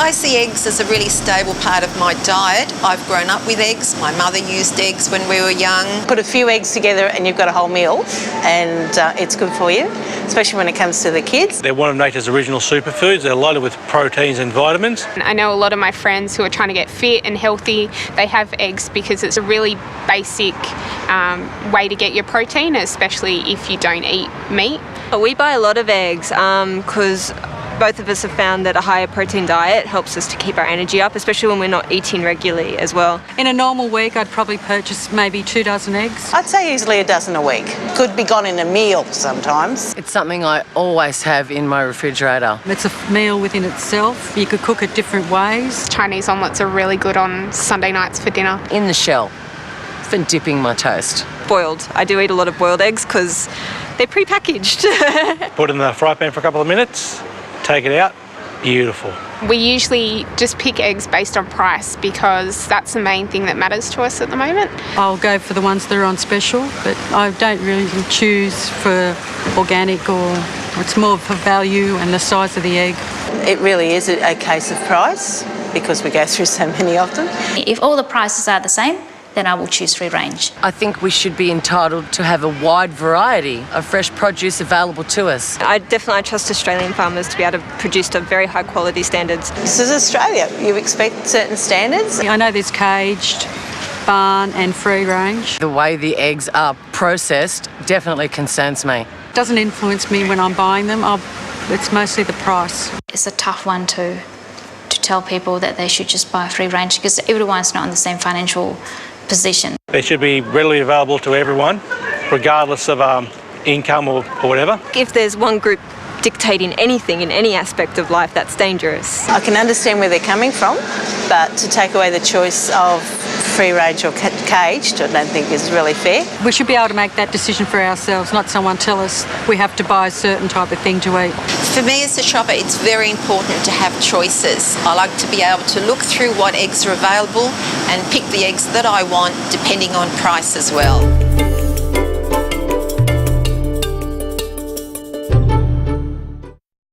I see eggs as a really stable part of my diet. I've grown up with eggs. My mother used eggs when we were young. Put a few eggs together and you've got a whole meal, and it's good for you, especially when it comes to the kids. They're one of nature's original superfoods. They're loaded with proteins and vitamins. I know a lot of my friends who are trying to get fit and healthy, they have eggs because it's a really basic way to get your protein, especially if you don't eat meat. We buy a lot of eggs because both of us have found that a higher protein diet helps us to keep our energy up, especially when we're not eating regularly as well. In a normal week, I'd probably purchase maybe 2 dozen eggs. I'd say easily a dozen a week. Could be gone in a meal sometimes. It's something I always have in my refrigerator. It's a meal within itself. You could cook it different ways. Chinese omelettes are really good on Sunday nights for dinner. In the shell for dipping my toast. Boiled. I do eat a lot of boiled eggs because they're pre-packaged. Put it in the fry pan for a couple of minutes, take it out, beautiful. We usually just pick eggs based on price because that's the main thing that matters to us at the moment. I'll go for the ones that are on special, but I don't really choose for organic, or it's more for value and the size of the egg. It really is a case of price because we go through so many of them. If all the prices are the same, then I will choose free range. I think we should be entitled to have a wide variety of fresh produce available to us. I definitely trust Australian farmers to be able to produce to very high quality standards. This is Australia. You expect certain standards. I know there's caged, barn and free range. The way the eggs are processed definitely concerns me. It doesn't influence me when I'm buying them. It's mostly the price. It's a tough one to tell people that they should just buy free range because everyone's not in the same financial position. They should be readily available to everyone, regardless of income or whatever. If there's one group dictating anything in any aspect of life, that's dangerous. I can understand where they're coming from, but to take away the choice of free range or caged, I don't think is really fair. We should be able to make that decision for ourselves, not someone tell us we have to buy a certain type of thing to eat. For me as a shopper, it's very important to have choices. I like to be able to look through what eggs are available and pick the eggs that I want depending on price as well.